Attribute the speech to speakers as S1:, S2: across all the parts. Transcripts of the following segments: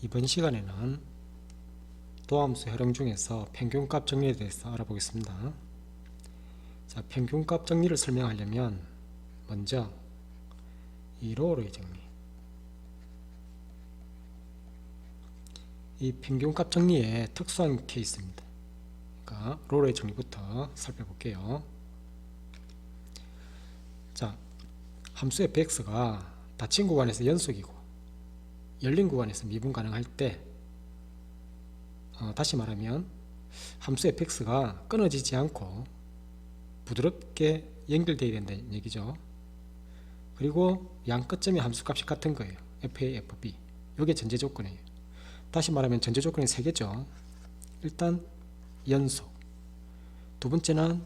S1: 이번 시간에는 도함수 활용 중에서 평균값 정리에 대해서 알아보겠습니다. 자, 평균값 정리를 설명하려면 먼저 이 로우로이 정리, 이 평균값 정리의 특수한 케이스입니다. 그러니까 로우로이 정리부터 살펴볼게요. 자, 함수 fx가 닫힌 구간에서 연속이고 열린 구간에서 미분 가능할 때, 다시 말하면 함수 fx가 끊어지지 않고 부드럽게 연결되어야 된다는 얘기죠. 그리고 양 끝점의 함수값이 같은 거예요. fa, fb. 이게 전제 조건이에요. 다시 말하면 전제 조건이 3개죠. 일단 연속, 두 번째는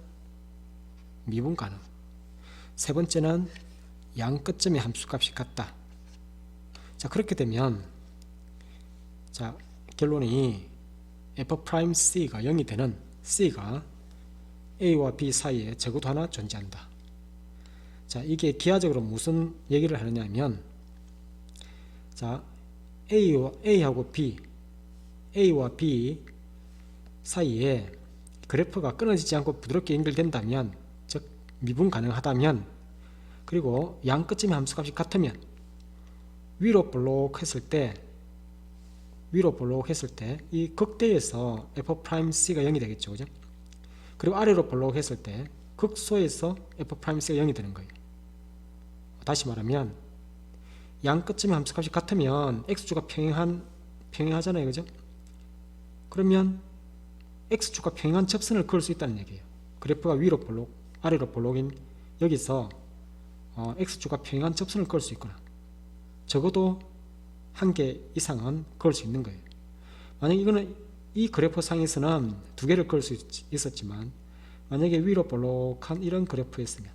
S1: 미분 가능, 세 번째는 양 끝점의 함수값이 같다. 자, 그렇게 되면 자, 결론이 f'C가 0이 되는 C가 A와 B 사이에 적어도 하나 존재한다. 자, 이게 기하적으로 무슨 얘기를 하느냐면, 자, A하고 B, A와 B 사이에 그래프가 끊어지지 않고 부드럽게 연결된다면, 즉 미분 가능하다면, 그리고 양 끝점의 함수값이 같으면 위로 볼록 했을 때 이 극대에서 f'C가 0이 되겠죠, 그죠? 그리고 아래로 볼록 했을 때 극소에서 f'C가 0이 되는 거예요. 다시 말하면 양 끝점의 함수값이 같으면 x축과 평행하잖아요, 그죠? 그러면 x축과 평행한 접선을 그을 수 있다는 얘기예요. 그래프가 위로 볼록, 아래로 볼록인 여기서 x축과 평행한 접선을 그을 수 있구나. 적어도 한 개 이상은 그을 수 있는 거예요. 만약에 이거는 이 그래프 상에서는 두 개를 그을 수 있었지만, 만약에 위로 볼록한 이런 그래프였으면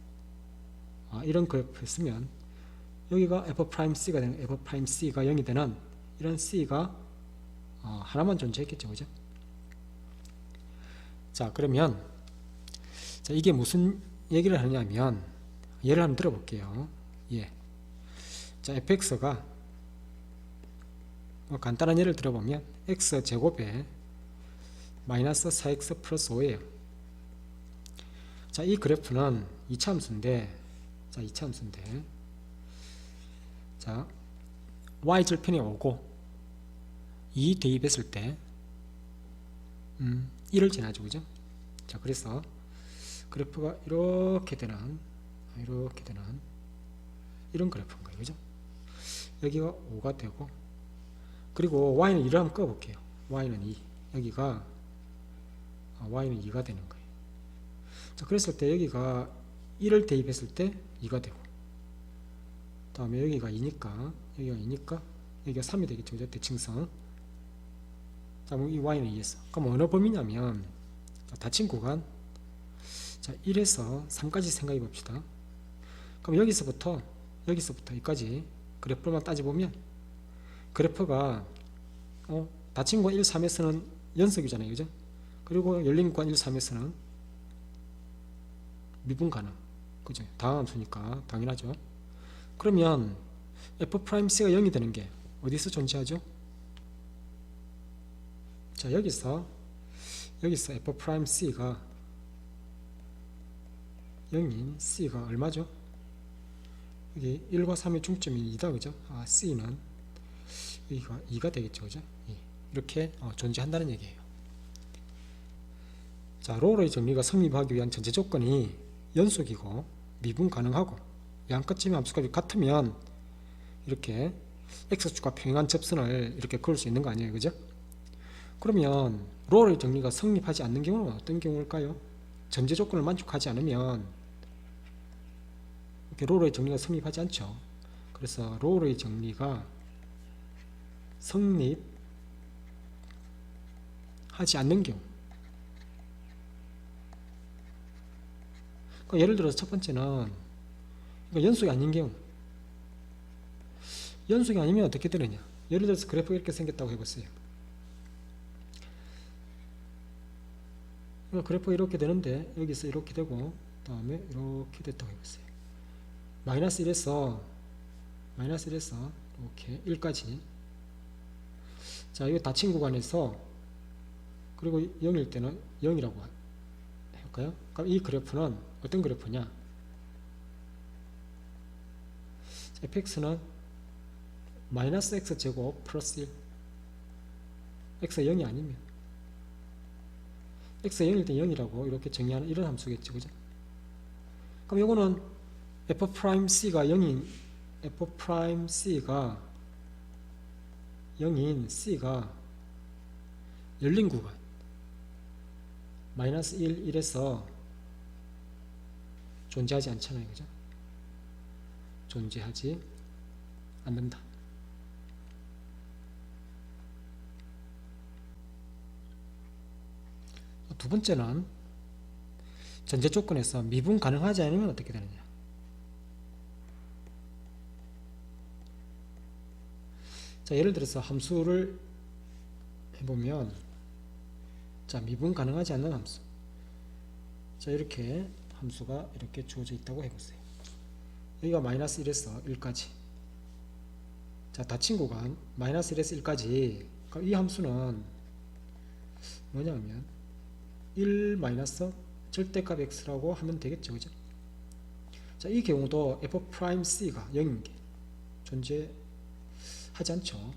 S1: 여기가 f'C가 되는, f'C가 0이 되는 이런 C가 하나만 존재했겠죠, 그죠? 자, 그러면 자, 이게 무슨 얘기를 하냐면, 예를 한번 들어볼게요. 예. 자, fx가 간단한 예를 들어보면 x제곱에 마이너스 4x 플러스 5예요. 자, 이 그래프는 2차 함수인데, 자, y절편이 5고 2 대입했을 때 1을 지나죠, 그죠? 자, 그래서 그래프가 이렇게 되는 이런 그래프인 거예요, 그죠? 여기가 5가 되고, 그리고 y는 2를 한번 꺼볼게요. y는 2, 여기가 y는 2가 되는 거예요. 자, 그랬을 때 여기가 1을 대입했을 때 2가 되고, 다음에 여기가 2니까 여기가 3이 되겠죠, 그죠? 대칭성. 자, 이 y는 2에서, 그럼 어느 범위냐면, 닫힌 구간, 자, 1에서 3까지 생각해 봅시다. 그럼 여기서부터 여기까지 그래프만 따져보면, 그래프가 닫힌 구간 1, 3에서는 연속이잖아요, 그죠? 그리고 열린 구간 1, 3에서는 미분 가능, 그죠? 다함수니까 당연하죠. 그러면 f'C가 0이 되는 게 어디서 존재하죠? 자, 여기서 f'C가 0인 C가 얼마죠? 여기 1과 3의 중점이 2다, 그죠? C는 여기가 2가 되겠죠, 그죠? 이렇게 존재한다는 얘기예요. 자, 로우로이 정리가 성립하기 위한 전제 조건이 연속이고 미분 가능하고 양 끝점의 함수값이 같으면 이렇게 x축과 평행한 접선을 이렇게 그을 수 있는 거 아니에요, 그죠? 그러면 로우로이 정리가 성립하지 않는 경우는 어떤 경우일까요? 전제 조건을 만족하지 않으면 이렇게 로우로이 정리가 성립하지 않죠. 그래서 로우로이 정리가 성립하지 않는 경우, 그러니까 예를 들어서 첫 번째는 연속이 아닌 경우, 연속이 아니면 어떻게 되느냐. 예를 들어서 그래프가 이렇게 생겼다고 해보세요. 그래프가 이렇게 되는데 여기서 이렇게 되고 다음에 이렇게 됐다고 해보세요. 마이너스 1에서 이렇게 1까지, 자, 이거 닫힌 구간에서 그리고 0일 때는 0이라고 할까요? 그럼 이 그래프는 어떤 그래프냐? 자, fx는 마이너스 x제곱 플러스 1, x가 0이 아니면 x가 0일 때 0이라고 이렇게 정의하는 이런 함수겠죠, 그죠? 그럼 이거는 f'c가 0인 f'c가 0인 c가 열린 구간 마이너스 1, 1에서 존재하지 않잖아요, 그죠? 존재하지 않는다. 두 번째는 전제 조건에서 미분 가능하지 않으면 어떻게 되느냐. 자, 예를 들어서 함수를 해보면, 자, 미분 가능하지 않는 함수. 자, 이렇게 함수가 이렇게 주어져 있다고 해보세요. 여기가 마이너스 1에서 1까지. 자, 닫힌 구간 마이너스 1에서 1까지. 이 함수는 뭐냐면 1 마이너스 절대값 x라고 하면 되겠죠, 그죠? 자, 이 경우도 f'c가 0인 게 존재하지 않죠.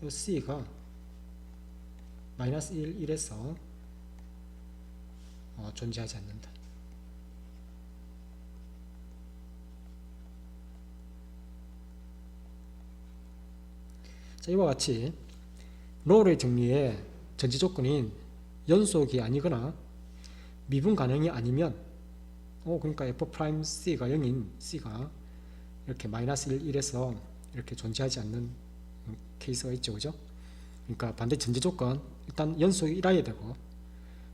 S1: 이 c가 마이너스 1, 1에서 존재하지 않는다. 자, 이와 같이 롤의 정리의 전제 조건인 연속이 아니거나 미분 가능이 아니면 그러니까 f'c가 0인 c가 이렇게 마이너스 1, 1에서 이렇게 존재하지 않는 케이스가 있죠, 그죠? 그러니까 반대 전제 조건 일단 연속이 1해야 되고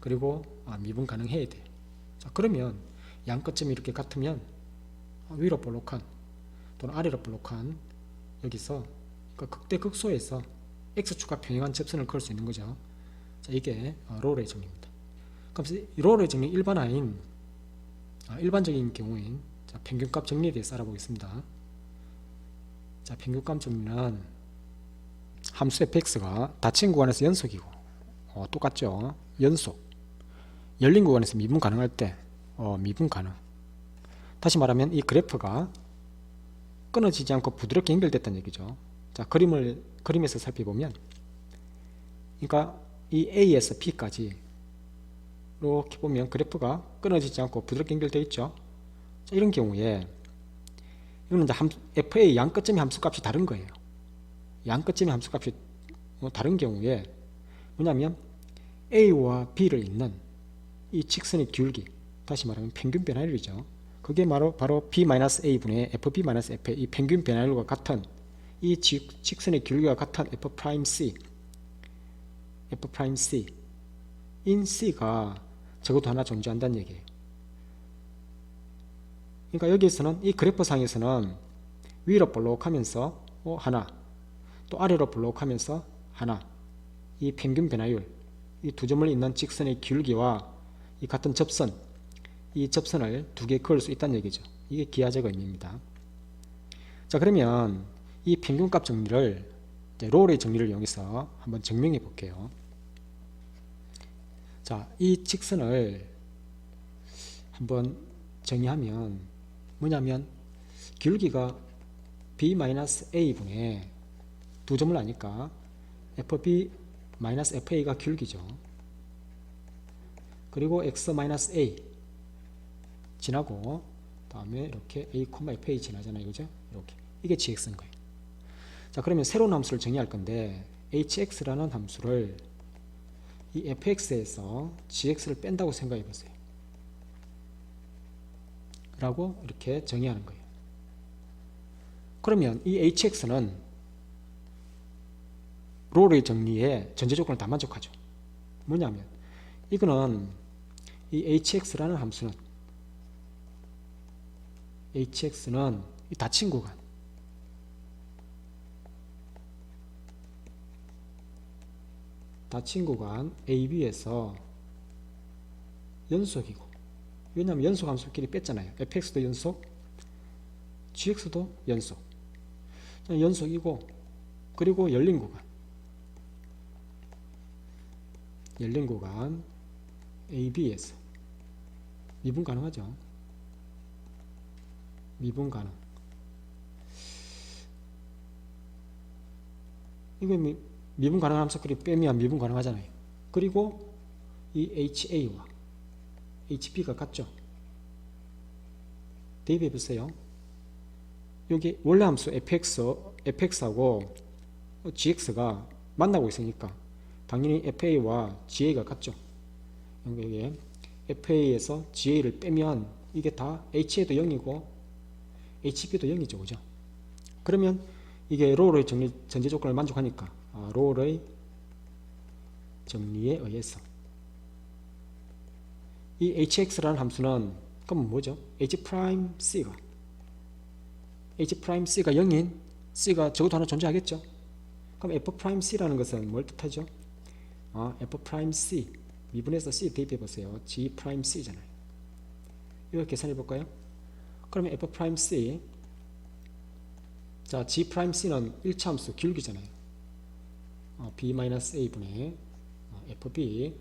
S1: 그리고 미분 가능해야 돼. 자, 그러면 양 끝점이 이렇게 같으면 위로 볼록한 또는 아래로 볼록한 여기서 극대 극소에서 x축과 평행한 접선을 그을 수 있는 거죠. 자, 이게 롤의 정리입니다. 그럼 롤의 정리 일반화인 일반적인 경우인 평균값 정리에 대해서 알아보겠습니다. 자, 평균값 정리는 함수 fx가 닫힌 구간에서 연속이고 똑같죠. 연속. 열린 구간에서 미분 가능할 때 미분 가능. 다시 말하면 이 그래프가 끊어지지 않고 부드럽게 연결됐다는 얘기죠. 자, 그림에서 살펴보면 그러니까 이 A에서 B까지 이렇게 보면 그래프가 끊어지지 않고 부드럽게 연결되어 있죠. 자, 이런 경우에 이거는 이제 FA 양 끝점의 함수값이 다른 거예요. 양 끝점의 함수값이 다른 경우에 뭐냐면 A와 B를 잇는 이 직선의 기울기, 다시 말하면 평균 변화율이죠. 그게 바로 B-A분의 FB-FA 이 평균 변화율과 같은 이 직선의 기울기가 같은 F'C 인 C가 적어도 하나 존재한다는 얘기예요. 그러니까 여기에서는 이 그래프상에서는 위로 볼록하면서 하나, 또 아래로 볼록하면서 하나, 이 평균 변화율, 이 두 점을 잇는 직선의 기울기와 이 같은 접선, 이 접선을 두 개 그을 수 있다는 얘기죠. 이게 기하적 의미입니다. 자, 그러면 이 평균값 정리를 롤의 정리를 이용해서 한번 증명해 볼게요. 자, 이 직선을 한번 정의하면 뭐냐면 기울기가 B-A분의 두 점을 아니까 FB-FA가 기울기죠. 그리고 X-A 지나고 다음에 이렇게 A, FA 지나잖아요, 그죠? 이렇게 이게 GX인 거예요. 자, 그러면 새로운 함수를 정의할 건데 HX라는 함수를 이 fx에서 gx를 뺀다고 생각해 보세요. 라고 이렇게 정의하는 거예요. 그러면 이 hx는 롤의 정리에 전제 조건을 다 만족하죠. 뭐냐면 이거는 이 hx라는 함수는 hx는 이 닫힌 구간 AB에서 연속이고, 왜냐하면 연속 함수끼리 뺐잖아요. fx도 연속, gx도 연속. 연속이고, 그리고 열린 구간. 열린 구간 AB에서 미분 가능하죠. 미분 가능. 이거 미분 가능한 함수끼리 빼면 미분 가능하잖아요. 그리고 이 HA와 HB가 같죠. 대입해 보세요. 여기 원래 함수 fx하고 gx가 만나고 있으니까 당연히 fa와 ga가 같죠. 여기 fa에서 ga를 빼면 이게 다 ha도 0이고 hb도 0이죠. 그죠? 그러면 이게 롤의 전제 조건을 만족하니까 롤의 정리에 의해서 이 hx라는 함수는 그럼 뭐죠? h'c가 0인 c가 적어도 하나 존재하겠죠? 그럼 f'c라는 것은 뭘 뜻하죠? f'c 미분해서 c 대입해 보세요. g'c잖아요. 이거 계산해 볼까요? 그러면 f'c 자 g'c는 1차 함수 기울기잖아요. b-a분의 fb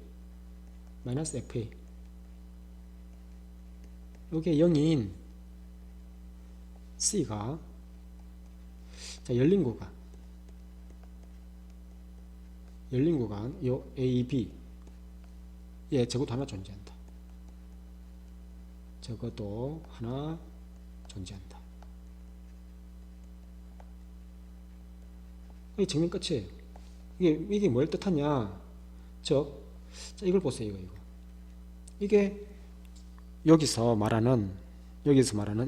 S1: fa 요게 0인 c가 자 열린 구간 요 AB 예 적어도 하나 존재한다. 적어도 하나 존재한다. 이게 증명 끝이에요. 이게 뭘 뜻하냐? 자, 이걸 보세요. 이게 여기서 말하는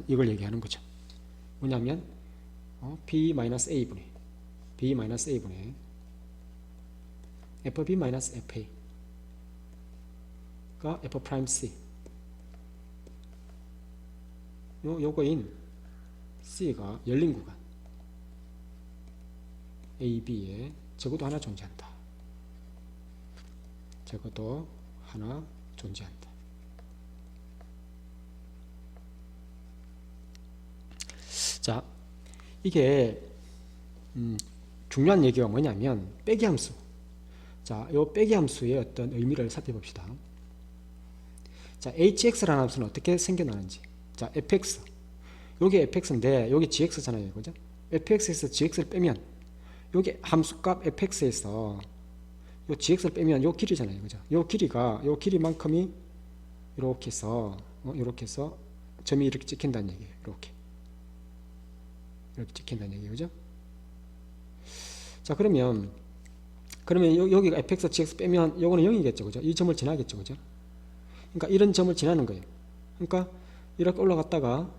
S1: 이걸 얘기하는 거죠. 뭐냐면 b-a분의 fb-fa가 f'c 요거인 c가 열린 구간 AB에 적어도 하나 존재한다. 적어도 하나 존재한다. 자, 이게 중요한 얘기가 뭐냐면 빼기 함수. 자, 요 빼기 함수의 어떤 의미를 살펴봅시다. 자, hx라는 함수는 어떻게 생겨나는지. 자, fx. 요게 fx인데 여기 gx잖아요. 그죠? fx에서 gx를 빼면 요게 함수값 fx에서 요 gx를 빼면 요 길이잖아요. 그죠? 요 길이만큼이 이렇게 해서 점이 이렇게 찍힌다는 얘기예요. 이렇게 찍힌다는 얘기예요. 그죠? 자, 그러면 여기가 fx, gx 빼면 요거는 0이겠죠. 그죠? 이 점을 지나겠죠. 그죠? 그러니까 이런 점을 지나는 거예요. 그러니까 이렇게 올라갔다가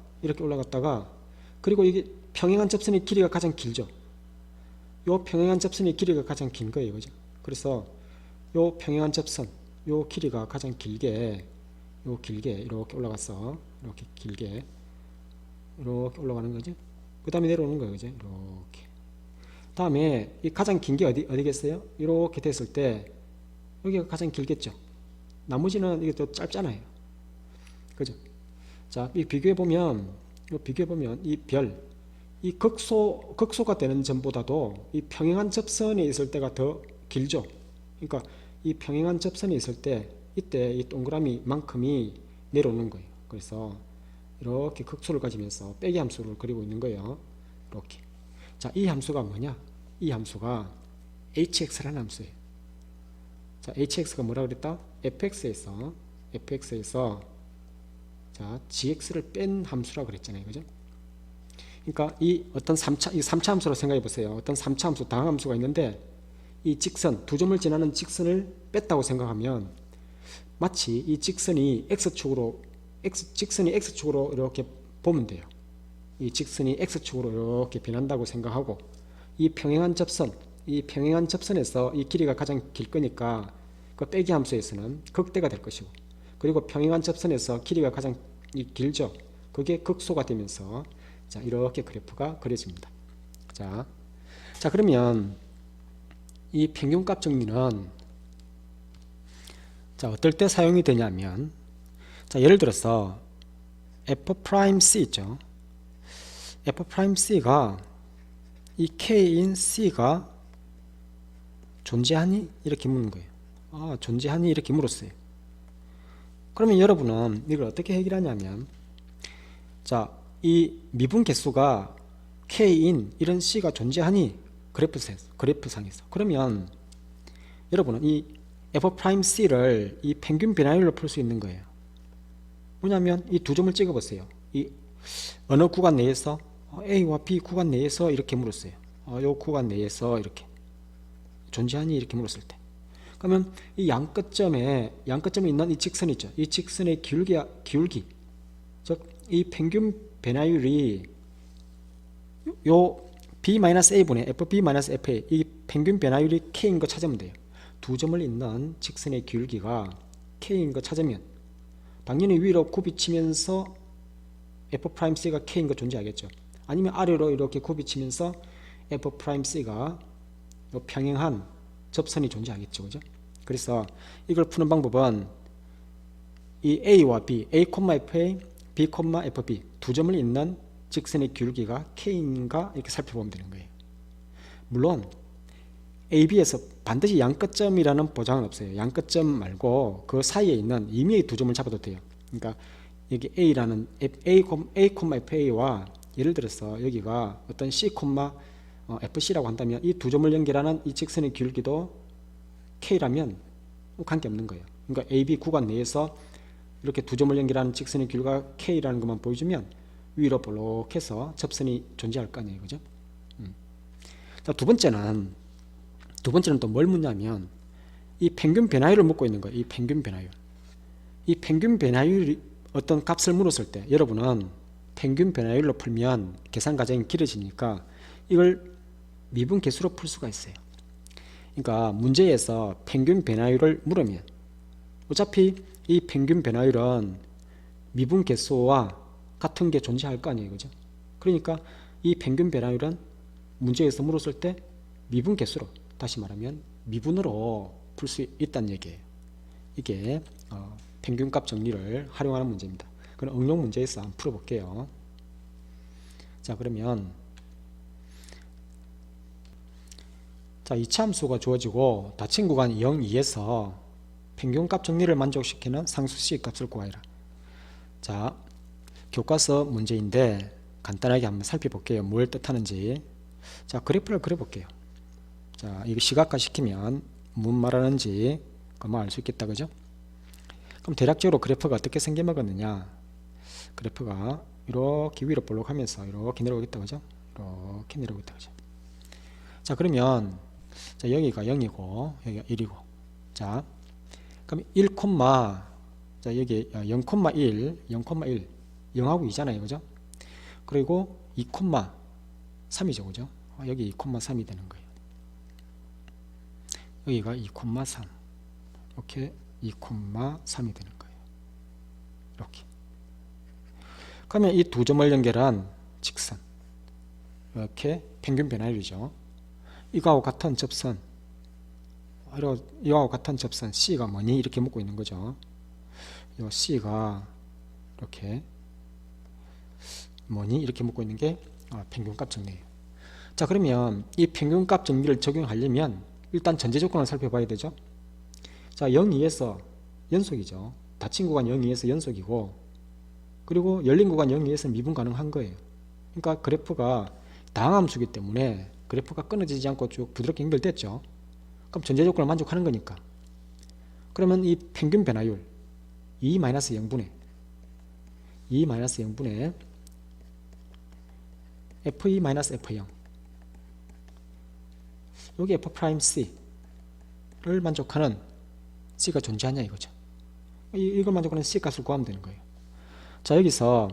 S1: 그리고 이게 평행한 접선의 길이가 가장 길죠. 요 평행한 접선의 길이가 가장 긴 거예요. 그죠? 그래서 요 평행한 접선 요 길이가 가장 길게 이렇게 올라가서 이렇게 길게 이렇게 올라가는 거죠. 그 다음에 내려오는 거예요. 그죠? 이렇게. 다음에 이 가장 긴 게 어디겠어요? 이렇게 됐을 때 여기가 가장 길겠죠. 나머지는 이게 또 짧잖아요. 그죠? 자, 비교해보면 이 극소가 되는 점보다도 이 평행한 접선에 있을 때가 더 길죠. 그러니까 이 평행한 접선에 있을 때 이때 이 동그라미만큼이 내려오는 거예요. 그래서 이렇게 극소를 가지면서 빼기 함수를 그리고 있는 거예요. 이렇게. 자, 이 함수가 뭐냐? 이 함수가 hx라는 함수예요. 자, hx가 뭐라 그랬다? fx에서 자, gx를 뺀 함수라 그랬잖아요. 그죠? 그러니까 이 어떤 3차 함수로 생각해 보세요. 어떤 3차 함수, 다항함수가 있는데 이 직선, 두 점을 지나는 직선을 뺐다고 생각하면 마치 이 직선이 x축으로 이렇게 보면 돼요. 이 직선이 x축으로 이렇게 변한다고 생각하고 이 평행한 접선에서 이 길이가 가장 길 거니까 그 빼기 함수에서는 극대가 될 것이고 그리고 평행한 접선에서 길이가 가장 길죠. 그게 극소가 되면서 자, 이렇게 그래프가 그려집니다. 자, 그러면 이 평균값 정리는 자, 어떨 때 사용이 되냐면 자, 예를 들어서 f'c 있죠. f'c가 이 k인 c가 존재하니? 이렇게 묻는 거예요. 존재하니? 이렇게 물었어요. 그러면 여러분은 이걸 어떻게 해결하냐면, 자, 이 미분 개수가 k인 이런 c가 존재하니? 그래프상에서. 그러면 여러분은 이 f'c를 이 평균 변화율로 풀 수 있는 거예요. 뭐냐면 이 두 점을 찍어 보세요. 이 어느 구간 내에서 A와 B 구간 내에서 이렇게 물었어요. 요 구간 내에서 이렇게 존재하니? 이렇게 물었을 때, 그러면 이 양끝점에 있는 이 직선 있죠. 이 직선의 기울기, 즉 이 평균 변화율이 요 B-A분의 FB-FA, 이 평균 변화율이 K인 거 찾으면 돼요. 두 점을 잇는 직선의 기울기가 K인 거 찾으면 당연히 위로 굽이치면서 F'C가 K인 거 존재하겠죠. 아니면 아래로 이렇게 굽이치면서 F'C가 평행한 접선이 존재하겠죠. 그죠? 그래서 이걸 푸는 방법은 이 A와 B, A,FA, B,FB 두 점을 잇는 직선의 기울기가 K인가 이렇게 살펴보면 되는 거예요. 물론 AB에서 반드시 양끝점이라는 보장은 없어요. 양끝점 말고 그 사이에 있는 임의의 두 점을 잡아도 돼요. 그러니까 여기 A라는 A,FA와 예를 들어서 여기가 어떤 C, FC라고 한다면 이 두 점을 연결하는 이 직선의 기울기도 K라면 관계없는 거예요. 그러니까 AB 구간 내에서 이렇게 두 점을 연결하는 직선의 길이가 K라는 것만 보여주면 위로 볼록해서 접선이 존재할 거 아니에요. 그죠? 자, 두 번째는 또 뭘 묻냐면 이 평균 변화율을 묻고 있는 거예요. 이 평균 변화율. 이 평균 변화율이 어떤 값을 물었을 때 여러분은 평균 변화율로 풀면 계산 과정이 길어지니까 이걸 미분 개수로 풀 수가 있어요. 그러니까 문제에서 평균 변화율을 물으면 어차피 이 평균 변화율은 미분 개수와 같은 게 존재할 거 아니에요. 그죠? 그러니까 이 평균 변화율은 문제에서 물었을 때 미분 개수로, 다시 말하면 미분으로 풀 수 있다는 얘기예요. 이게 평균값 정리를 활용하는 문제입니다. 그럼 응용 문제에서 한번 풀어볼게요. 자, 그러면 자, 이차함수가 주어지고 닫힌 구간 0, 2에서 평균값 정리를 만족시키는 상수 C 값을 구하여라. 자, 교과서 문제인데 간단하게 한번 살펴볼게요. 뭘 뜻하는지. 자, 그래프를 그려볼게요. 자, 이거 시각화 시키면 무슨 말하는지 그만 알 수 있겠다. 그죠? 그럼 대략적으로 그래프가 어떻게 생겨먹었느냐. 그래프가 이렇게 위로 볼록하면서 이렇게 내려오겠다. 그죠? 이렇게 내려오겠다. 그죠? 자, 그러면 자, 여기가 0이고 여기가 1이고, 자, 그럼 1, 자, 여기 0,1, 0,1, 0하고 2잖아요. 그죠? 그리고 2,3이죠. 그죠? 여기 2,3이 되는 거예요. 여기가 2,3, 이렇게 2,3이 되는 거예요. 이렇게. 그러면 이 두 점을 연결한 직선, 이렇게 평균 변화율이죠. 이거하고 같은 접선, 이거하고 같은 접선 C가 뭐니? 이렇게 묻고 있는 거죠. 이 C가 이렇게 뭐니? 이렇게 묻고 있는 게 평균값 정리예요. 자, 그러면 이 평균값 정리를 적용하려면 일단 전제 조건을 살펴봐야 되죠. 자, 0, 2에서 연속이죠. 닫힌 구간 0, 2에서 연속이고, 그리고 열린 구간 0, 2에서 미분 가능한 거예요. 그러니까 그래프가 다항함수이기 때문에 그래프가 끊어지지 않고 쭉 부드럽게 연결됐죠. 그럼 전제 조건을 만족하는 거니까. 그러면 이 평균 변화율 2-0분의 F2-F0, 여기 F'C를 만족하는 C가 존재하냐 이거죠. 이걸 만족하는 C 값을 구하면 되는 거예요. 자, 여기서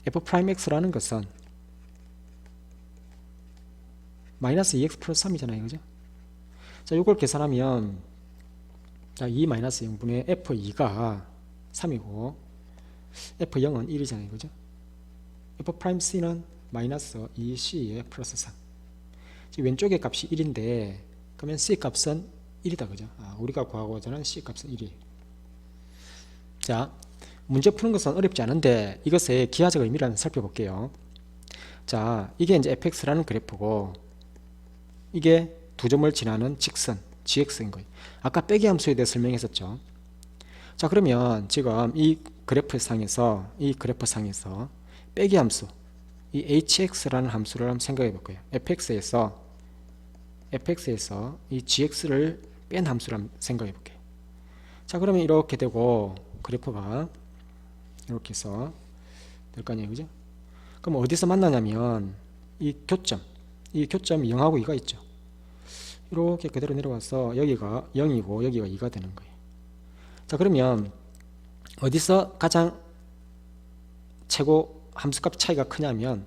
S1: F'X라는 것은 -2x 플러스 3이잖아요. 그죠? 자, 이걸 계산하면 자, 2-0분의 F2가 3이고 F0은 1이잖아요. 그죠? F'C는 -2C에 플러스 3. 왼쪽의 값이 1인데 그러면 C 값은 1이다. 그죠? 우리가 구하고자 하는 C 값은 1이에요. 자, 문제 푸는 것은 어렵지 않은데 이것의 기하적 의미를 한번 살펴볼게요. 자, 이게 이제 fx라는 그래프고 이게 두 점을 지나는 직선 gx인 거예요. 아까 빼기 함수에 대해 설명했었죠. 자, 그러면 지금 이 그래프 상에서 빼기 함수, 이 hx라는 함수를 한번 생각해 볼 거예요. fx에서 이 gx를 뺀 함수를 한번 생각해 볼게요. 자, 그러면 이렇게 되고 그래프가 이렇게 해서 될 거 아니에요, 그죠? 그럼 어디서 만나냐면 이 교점 0하고 2가 있죠. 이렇게 그대로 내려와서 여기가 0이고 여기가 2가 되는 거예요. 자, 그러면 어디서 가장 최고 함수값 차이가 크냐면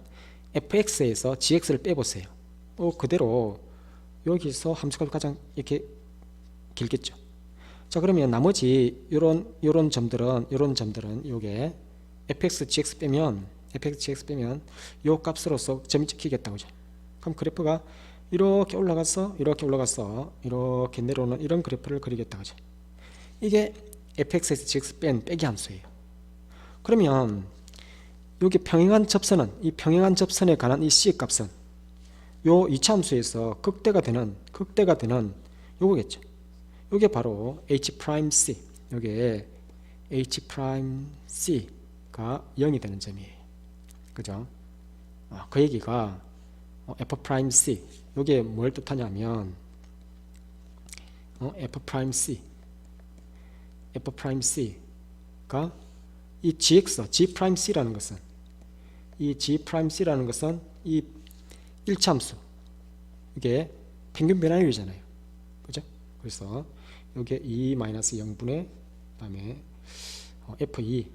S1: fx에서 gx를 빼보세요. 그대로 여기서 함수값이 가장 이렇게 길겠죠. 자, 그러면 나머지 요런 점들은 요게 fx, gx 빼면 요 값으로서 점이 찍히겠다, 그죠? 그럼 그래프가 이렇게 올라가서 이렇게 내려오는 이런 그래프를 그리겠다, 그죠? 이게 fx에서 gx 뺀 빼기 함수예요. 그러면 여기 평행한 접선에 관한 이 c 값은 요 2차 함수에서 극대가 되는 요거겠죠. 요게 바로 h'c, 요게 h'c가 0이 되는 점이에요. 그죠? 그 얘기가 f'c, 요게 뭘 뜻하냐면 f'c가 이 g'c라는 것은 이 1차 함수, 이게 평균 변화율이잖아요. 그죠? 그래서 요게 2-0분의 그다음에 f2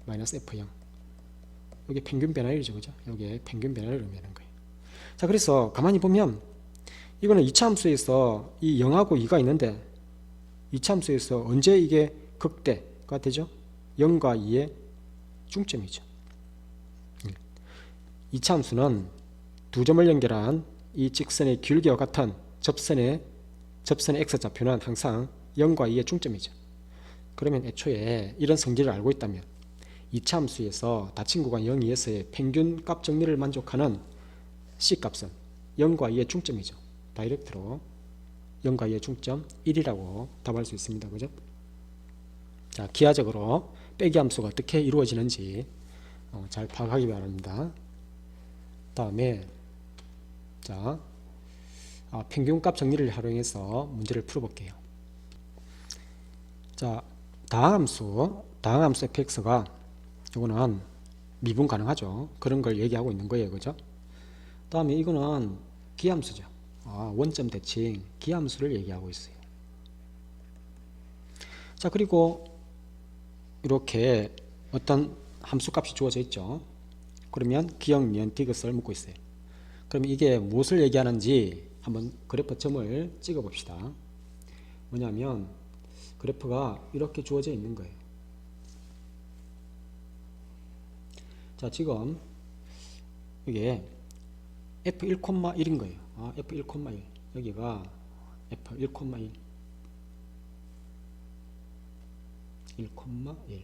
S1: f0, 요게 평균 변화율이죠. 그죠? 요게 평균 변화율을 의미하는 거예요. 자, 그래서 가만히 보면 이거는 2차 함수에서 이 0하고 2가 있는데 2차 함수에서 언제 이게 극대가 되죠? 0과 2의 중점이죠. 2차 함수는 두 점을 연결한 이 직선의 길기와 같은 접선의 x좌표는 항상 0과 2의 중점이죠. 그러면 애초에 이런 성질을 알고 있다면 2차 함수에서 닫힌 구간 0, 2에서의 평균값 정리를 만족하는 C값은 0과 2의 중점이죠. 다이렉트로 0과 2의 중점 1이라고 답할 수 있습니다. 그죠? 자, 기하적으로 빼기 함수가 어떻게 이루어지는지 잘 파악하기 바랍니다. 다음에 자, 평균값 정리를 활용해서 문제를 풀어볼게요. 자, 다항함수 fx가 이거는 미분 가능하죠. 그런 걸 얘기하고 있는 거예요. 그죠? 다음에 이거는 기함수죠. 원점 대칭 기함수를 얘기하고 있어요. 자, 그리고 이렇게 어떤 함수값이 주어져 있죠. 그러면 기역, 니은, 디귿을 묻고 있어요. 그럼 이게 무엇을 얘기하는지 한번 그래프 점을 찍어 봅시다. 뭐냐면 그래프가 이렇게 주어져 있는 거예요. 자, 지금 이게 f1,1인 거예요. f1,1 여기가 f1,1 1,1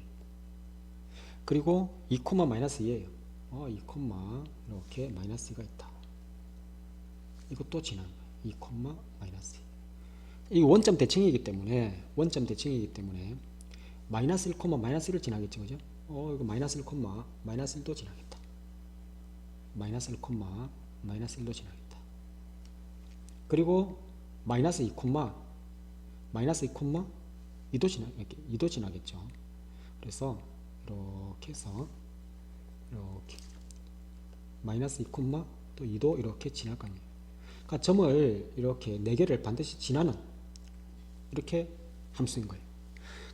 S1: 그리고 2,-2예요. 2, 이렇게 마이너스가 있다. 이것도 지나는 거예요. 2,-2. 이 원점 대칭이기 때문에 마이너스 1, 마이너스 1을 지나겠죠. 그죠? 이거 마이너스 1, 마이너스 1도 지나겠다. 마이너스 1, 마이너스 1도 지나겠다. 그리고 마이너스 2, 마이너스 2, 2도 지나겠죠. 그래서 이렇게 해서 이렇게 마이너스 2, 또 2도 이렇게 지나가요. 그러니까 점을 이렇게 4개를 반드시 지나는 이렇게 함수인 거예요.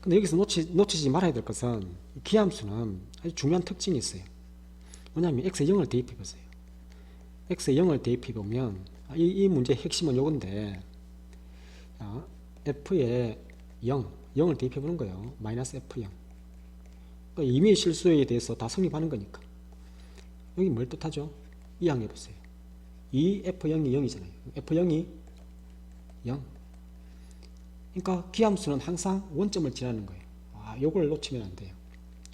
S1: 근데 여기서 놓치지 말아야 될 것은 기함수는 아주 중요한 특징이 있어요. 뭐냐면 x에 0을 대입해 보세요. x에 0을 대입해 보면 이 문제의 핵심은 요건데 f에 0을 대입해 보는 거예요. 마이너스 f0. 그러니까 임의 실수에 대해서 다 성립하는 거니까. 여기 뭘 뜻하죠? 이항해 보세요. 이 f0이 0이잖아요. f0이 0. 그러니까 기함수는 항상 원점을 지나는 거예요. 요걸 놓치면 안 돼요.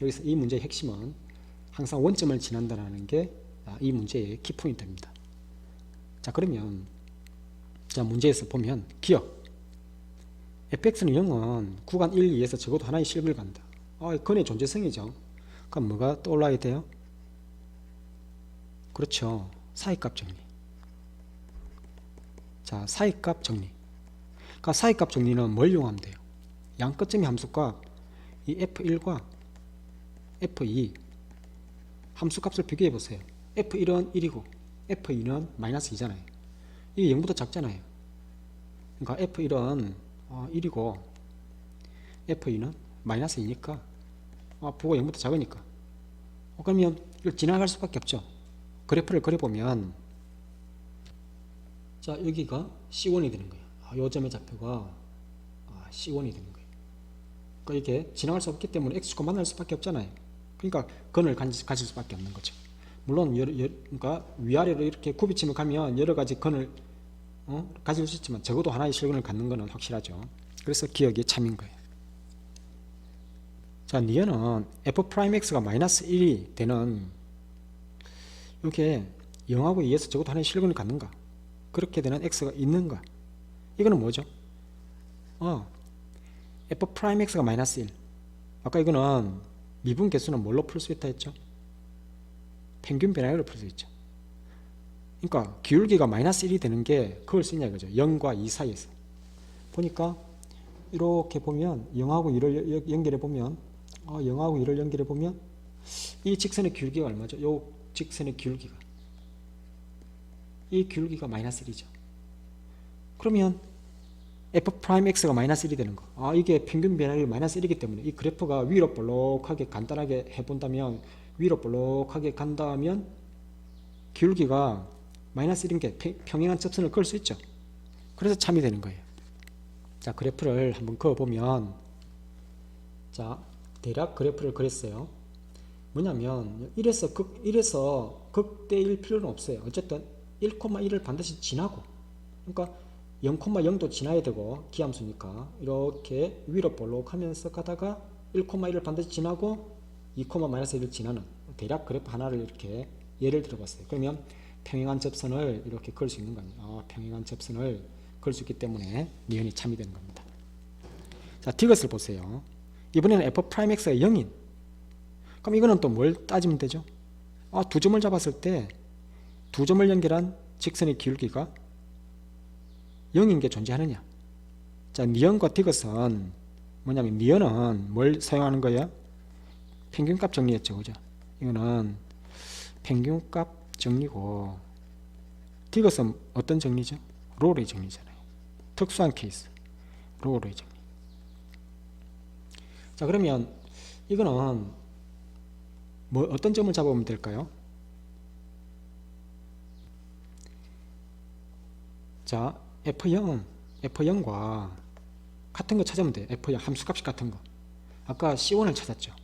S1: 여기서 이 문제의 핵심은 항상 원점을 지난다는 게 이 문제의 키포인트입니다. 자, 그러면 자, 문제에서 보면 기억 fx는 0은 구간 1, 2에서 적어도 하나의 실근을 간다. 근의 존재성이죠. 그럼 뭐가 떠올라야 돼요? 그렇죠. 사이값 정리. 자, 사이값 정리. 그러니까 사이값 정리는 뭘 이용하면 돼요? 양 끝점의 함수값 이 f1과 f2 함수값을 비교해 보세요. f1은 1이고 f2는 마이너스 2잖아요. 이게 0보다 작잖아요. 그러니까 f1은 1이고 f2는 마이너스 2니까 부호가 0보다 작으니까 그러면 이걸 지나갈 수밖에 없죠. 그래프를 그려보면 자, 여기가 C1이 되는 거예요. 요 점의 좌표가 C1이 되는 거예요. 그러니까 이게 지나갈 수 없기 때문에 X축과 만날 수밖에 없잖아요. 그러니까 근을 가질 수밖에 없는 거죠. 물론 그러니까 위아래로 이렇게 굽이침을 가면 여러 가지 근을 가질 수 있지만 적어도 하나의 실근을 갖는 것은 확실하죠. 그래서 기억이 참인 거예요. 자, 니은은 f'x가 마이너스 1이 되는 이렇게 0하고 2에서 적어도 하나의 실근을 갖는가? 그렇게 되는 x가 있는가? 이거는 뭐죠? f'x가 마이너스 1. 아까 이거는 미분 개수는 뭘로 풀 수 있다 했죠? 평균 변화율로 풀 수 있죠. 그러니까 기울기가 마이너스 1이 되는 게 그걸 쓰냐 이거죠. 0과 2 사이에서. 보니까 이렇게 보면 0하고 2를 연결해 보면 0하고 2를 연결해 보면 이 직선의 기울기가 얼마죠? 요 직선의 기울기가 이 기울기가 마이너스 1이죠. 그러면 f'x가 마이너스 1이 되는 거. 이게 평균 변화율이 마이너스 1이기 때문에 이 그래프가 위로 볼록하게 간단하게 해본다면 위로 볼록하게 간다면 기울기가 마이너스 1인 게 평행한 접선을 그을 수 있죠. 그래서 참이 되는 거예요. 자, 그래프를 한번 그어보면 자, 대략 그래프를 그렸어요. 뭐냐면 1에서 극대일 필요는 없어요. 어쨌든 1,1을 반드시 지나고 그러니까 0,0도 지나야 되고 기함수니까 이렇게 위로 볼록하면서 가다가 1,1을 반드시 지나고 2,-1을 지나는 대략 그래프 하나를 이렇게 예를 들어봤어요. 그러면 평행한 접선을 이렇게 그을 수 있는 거 아니에요. 평행한 접선을 그을 수 있기 때문에 니은이 참이 되는 겁니다. 자, 디귿을 보세요. 이번에는 f'x가 0인 그럼 이거는 또 뭘 따지면 되죠? 두 점을 잡았을 때 두 점을 연결한 직선의 기울기가 0인 게 존재하느냐? 자, 니은과 디귿은 뭐냐면 니은은 뭘 사용하는 거예요? 평균값 정리했죠, 그죠? 이거는 평균값 정리고 디귿은 어떤 정리죠? 롤의 정리잖아요. 특수한 케이스, 롤의 정리. 자, 그러면 이거는 어떤 점을 잡아보면 될까요? 자, F0과 같은 거 찾으면 돼요. F0 함수값이 같은 거. 아까 C1을 찾았죠.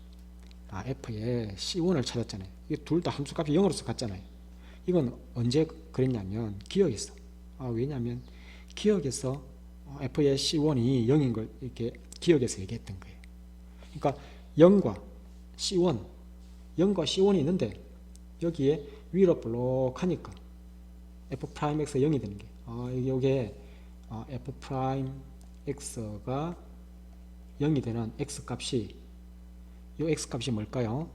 S1: F에 C1을 찾았잖아요. 이 둘 다 함수값이 0으로서 같잖아요. 이건 언제 그랬냐면 기억에서. 왜냐하면 기억에서 F의 C1이 0인 걸 이렇게 기억에서 얘기했던 거예요. 그러니까 0과 C1이 있는데 여기에 위로 볼록하니까 f'x가 0이 되는 게 이게 f'x가 0이 되는 x값이 이 x값이 뭘까요?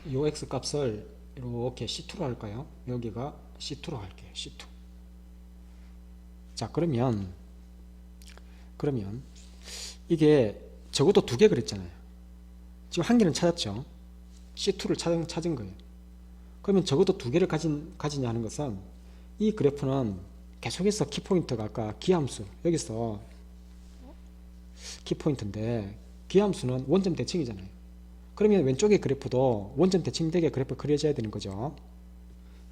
S1: 이 x값을 이렇게 C2로 할까요? 여기가 C2로 할게요. C2. 자, 그러면 이게 적어도 두 개 그랬잖아요. 지금 한 개는 찾았죠. C2를 찾은 거예요. 그러면 적어도 두 개를 가지냐 하는 것은 이 그래프는 계속해서 키포인트가 아까 기함수 여기서 키포인트인데 기함수는 원점 대칭이잖아요. 그러면 왼쪽의 그래프도 원점 대칭되게 그래프 그려져야 되는 거죠.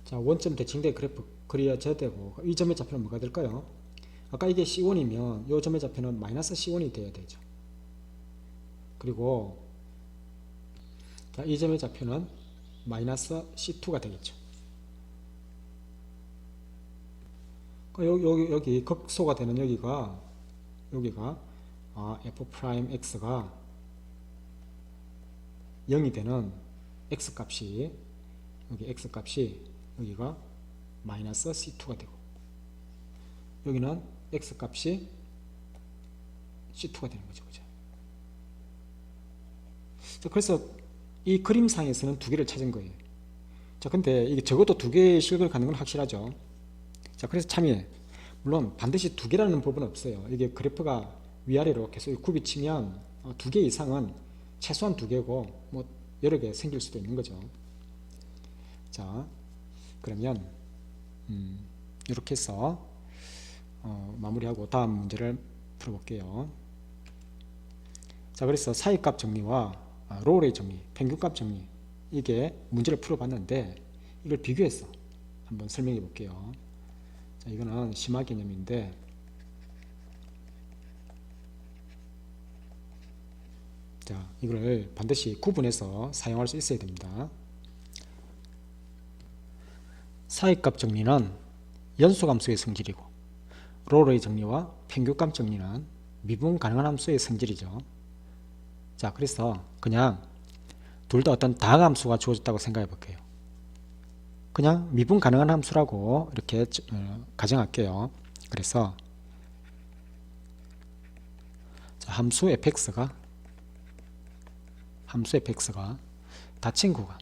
S1: 자, 원점 대칭되게 그래프 그려져야 되고 이 점의 좌표는 뭐가 될까요? 아까 이게 C1이면 이 점의 좌표는 마이너스 C1이 돼야 되죠. 그리고 자, 이 점의 좌표는 마이너스 C2가 되겠죠. 여기 극소가 되는 여기가 f'x가 0이 되는 x값이 여기가 마이너스 C2가 되고 여기는 x 값이 C2가 되는 거죠. 그죠? 자, 그래서 이 그림상에서는 두 개를 찾은 거예요. 자, 근데 이게 적어도 두 개의 실근을 갖는 건 확실하죠. 자, 그래서 참여. 물론 반드시 두 개라는 법은 없어요. 이게 그래프가 위아래로 계속 굽이치면 두 개 이상은 최소한 두 개고 뭐 여러 개 생길 수도 있는 거죠. 자, 그러면 이렇게 해서 마무리하고 다음 문제를 풀어볼게요. 자, 그래서 사이값 정리와 로우레이 정리, 평균값 정리, 이게 문제를 풀어봤는데 이걸 비교해서 한번 설명해 볼게요. 자, 이거는 심화 개념인데, 자, 이걸 반드시 구분해서 사용할 수 있어야 됩니다. 사이값 정리는 연소함수의 성질이고, 로우레이 정리와 평균값 정리는 미분 가능한 함수의 성질이죠. 자, 그래서 그냥 둘 다 어떤 다항함수가 주어졌다고 생각해 볼게요. 그냥 미분 가능한 함수라고 이렇게 가정할게요. 그래서 자, 함수 fx가 닫힌 구간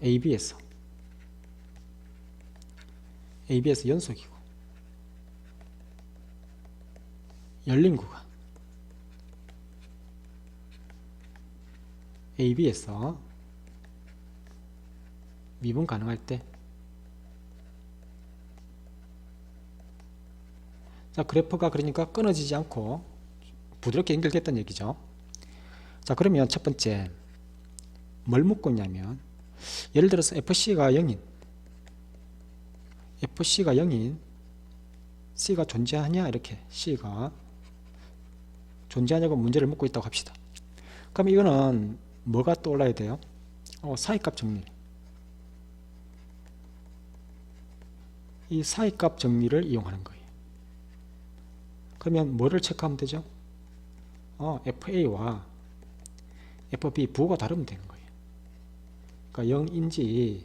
S1: AB에서 연속이고, 열린 구간 AB에서 미분 가능할 때, 자, 그래프가 그러니까 끊어지지 않고 부드럽게 연결됐다는 얘기죠. 자, 그러면 첫 번째 뭘 묻고 있냐면, 예를 들어서 FC가 0인 C가 존재하냐, 이렇게 C가 존재하냐고 문제를 묻고 있다고 합시다. 그럼 이거는 뭐가 떠올라야 돼요? 사이값 정리. 이 사이값 정리를 이용하는 거예요. 그러면 뭐를 체크하면 되죠? FA와 FB 부호가 다르면 되는 거예요. 그러니까 0인지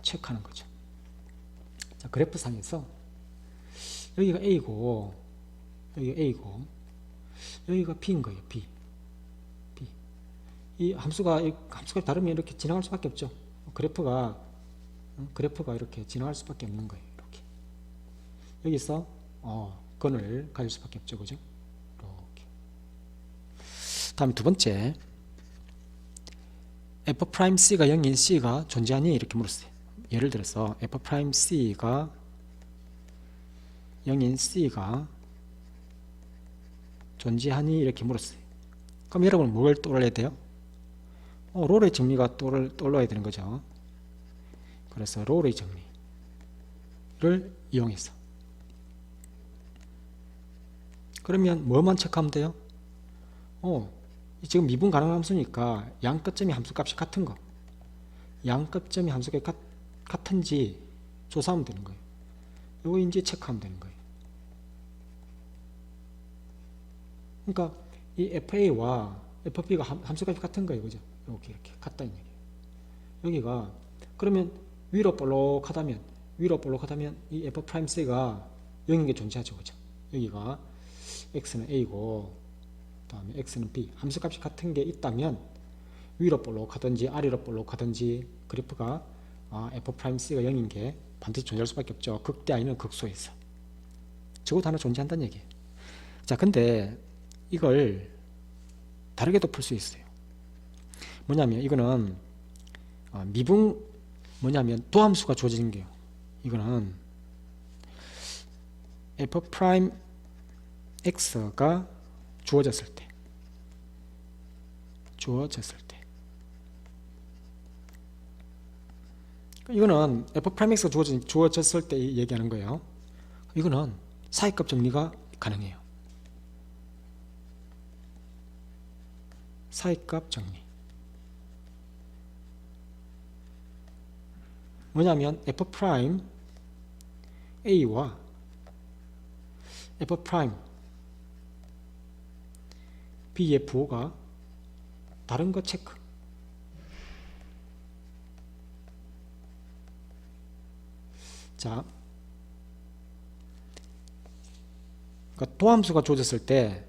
S1: 체크하는 거죠. 자, 그래프상에서 여기가 A고 여기가 A고 여기가 B인 거예요. B. 이 함수가 다르면 이렇게 지나갈 수밖에 없죠. 그래프가 이렇게 지나갈 수밖에 없는 거예요. 이렇게 여기서 건을 가질 수밖에 없죠. 그죠? 이렇게. 다음 두 번째, F'C가 0인 C가 존재하니, 이렇게 물었어요. 예를 들어서 F'C가 0인 C가 존재하니, 이렇게 물었어요. 그럼 여러분은 뭘 떠올려야 돼요? 로우레이 정리가 떠올라야 되는 거죠. 그래서 로우레이 정리를 이용해서, 그러면 뭐만 체크하면 돼요? 지금 미분 가능한 함수니까 양 끝점이 함수값이 같은 거, 양 끝점이 함수값이 같은지 조사하면 되는 거예요. 이거 이제 체크하면 되는 거예요. 그러니까 이 FA와 FB가 함수값이 같은 거예요. 그죠? 이렇게 같다는 얘기예요. 여기가 그러면 위로 볼록하다면 이 F'C가 0인 게 존재하죠. 그죠? 여기가 X는 A고 다음에 X는 B, 함수값이 같은 게 있다면 위로 볼록하든지 아래로 볼록하든지 그래프가 F'C가 0인 게 반드시 존재할 수밖에 없죠. 극대 아니면 극소에서. 적어도 하나 존재한다는 얘기예요. 자, 근데 이걸 다르게도 풀 수 있어요. 뭐냐면 이거는 뭐냐면 도함수가 주어진 게요. 이거는 F'X가 주어졌을 때 이거는 F'X가 주어졌을 때 얘기하는 거예요. 이거는 사이값 정리가 가능해요. 사이값 정리. 뭐냐면 F'A와 F'B의 부호가 다른 거 체크. 자, 그러니까 도함수가 주어졌을 때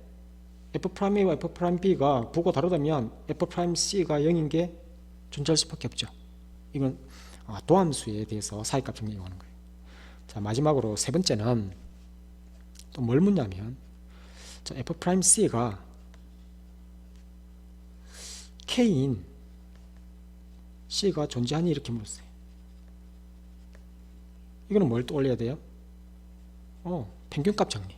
S1: F'A와 F'B가 부호가 다르다면 F'C가 0인 게 존재할 수밖에 없죠. 이건 도함수에 대해서 사이값 정리 이용하는 거예요. 자, 마지막으로 세 번째는 또 뭘 묻냐면, 자, F'C가 K인 C가 존재하니 이렇게 물었어요. 이거는 뭘 또 올려야 돼요? 평균값 정리.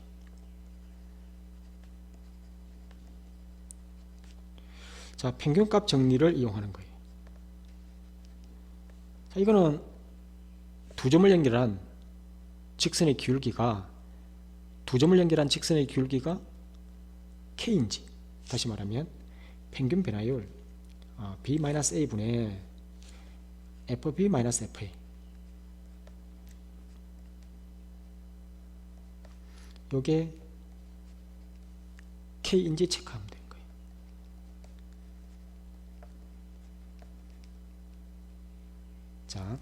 S1: 자, 평균값 정리를 이용하는 거예요. 자, 이거는 두 점을 연결한 직선의 기울기가 K인지, 다시 말하면 평균 변화율 B-A분의 FB-FA, 요게 K인지 체크하면 되는 거예요. 자,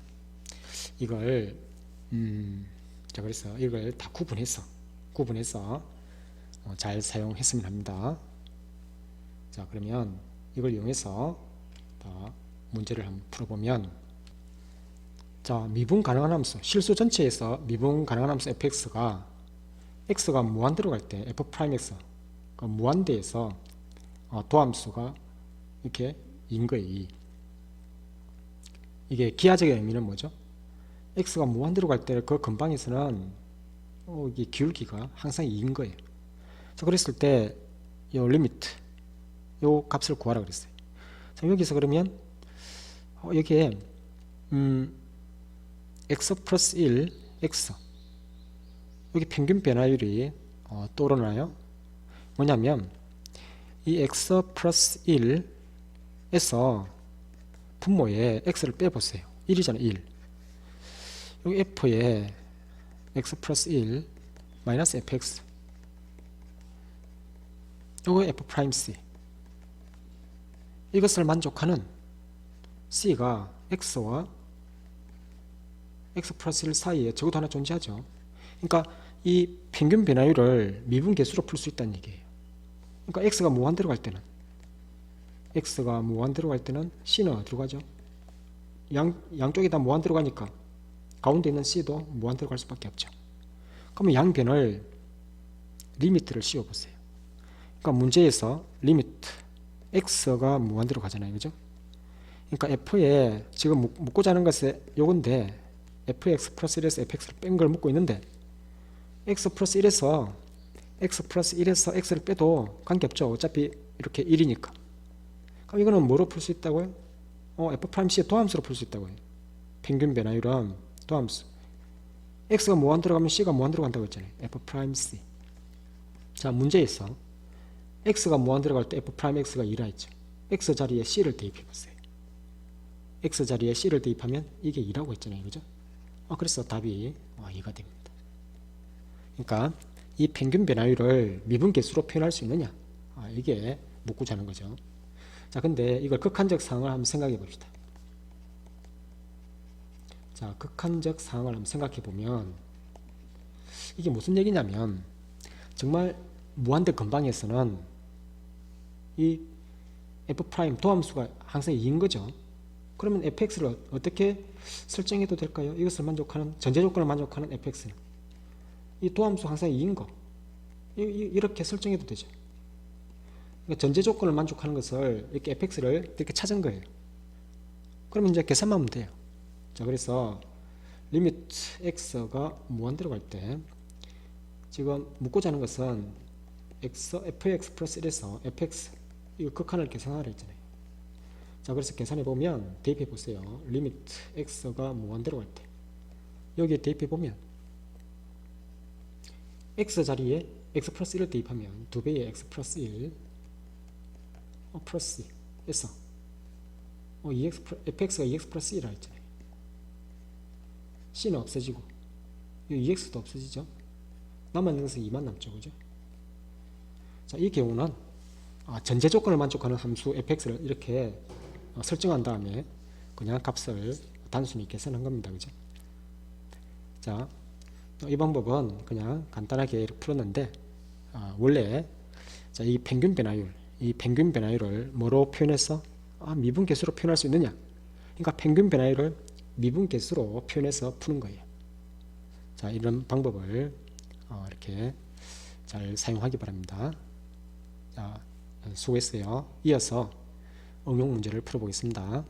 S1: 이걸 자, 그래서 이걸 다 구분해서 잘 사용했으면 합니다. 자, 그러면 이걸 이용해서 문제를 한번 풀어보면, 자, 미분 가능한 함수, 실수 전체에서 미분 가능한 함수 fx가 x가 무한대로 갈 때 f'x, 그 무한대에서 도함수가 이렇게 인 거예요. 이게 기하적인 의미는 뭐죠? x가 무한대로 갈 때 그 근방에서는 이게 기울기가 항상 2인 거예요. 자, 그랬을 때 요 리미트, 요 값을 구하라 그랬어요. 자, 여기서 그러면 여기에 x 플러스 1 x, 여기 평균 변화율이 떠오르나요? 뭐냐면 이 x 플러스 1에서 분모에 x를 빼보세요. 1이잖아요. 1. 여기 f에 x 플러스 1 마이너스 fx, 요거 f'c, 이것을 만족하는 c가 x와 x 플러스 1 사이에 적어도 하나 존재하죠. 그러니까 이 평균 변화율을 미분계수로 풀 수 있다는 얘기예요. 그러니까 x가 무한대로 갈 때는 c는 어디로 가죠? 양쪽이 다 무한대로 가니까 가운데 있는 c도 무한대로 갈 수밖에 없죠. 그러면 양변을 리미트를 씌워보세요. 그러니까 문제에서 리미트 x가 무한대로 가잖아요, 그죠? 그러니까 f에 지금 묻고자 하는 것은 요건데, fx 플러스 1에서 fx를 뺀 걸 묻고 있는데, x 플러스 1에서 x를 빼도 관계없죠. 어차피 이렇게 1이니까. 그럼 이거는 뭐로 풀 수 있다고요? f'c의 도함수로 풀 수 있다고요. 평균 변화율은 도함수. x가 무한대로 가면 c가 무한대로 간다고 했잖아요. f'c. 자, 문제에서 x가 무한대로 갈 때 f'x가 2라 했죠. x 자리에 c를 대입해보세요. x 자리에 c를 대입하면 이게 2라고 했잖아요, 그죠? 그래서 답이 2가 됩니다. 그러니까 이 평균 변화율을 미분계수로 표현할 수 있느냐, 이게 묻고자 하는 거죠. 자, 근데 이걸 극한적 상황을 한번 생각해 봅시다. 자, 극한적 상황을 한번 생각해 보면 이게 무슨 얘기냐면, 정말 무한대 근방에서는 이 f' 도함수가 항상 2인 거죠. 그러면 fx를 어떻게 설정해도 될까요? 이것을 만족하는, 전제 조건을 만족하는 fx는 이 도함수 항상 2인 거, 이렇게 설정해도 되죠. 그러니까 전제 조건을 만족하는 것을 이렇게 fx를 이렇게 찾은 거예요. 그러면 이제 계산만 하면 돼요. 자, 그래서 리미트 x가 무한대로 갈 때, 지금 묻고자 하는 것은 fx 플러스 1에서 fx, 이거 극한을 계산하라 했잖아요. 자, 그래서 계산해 보면, 대입해 보세요. 리미트 x가 무한대로 갈 때, 여기에 대입해 보면 x 자리에 x 플러스 1을 대입하면 2배의 x 플러스 1 플러스 에서 fx가 2x 플러스 1이라 했잖아요. c는 없어지고 이 2x도 없어지죠. 남아있는 것은 2만 남죠, 그죠? 자, 이 경우는 전제 조건을 만족하는 함수 fx를 이렇게 설정한 다음에 그냥 값을 단순히 계산한 겁니다, 그죠? 자, 이 방법은 그냥 간단하게 이렇게 풀었는데 원래 자, 이 평균 변화율을 뭐로 표현해서 미분계수로 표현할 수 있느냐? 그러니까 평균 변화율을 미분계수로 표현해서 푸는 거예요. 자, 이런 방법을 이렇게 잘 사용하기 바랍니다. 자, 수고했어요. 이어서 응용 문제를 풀어보겠습니다.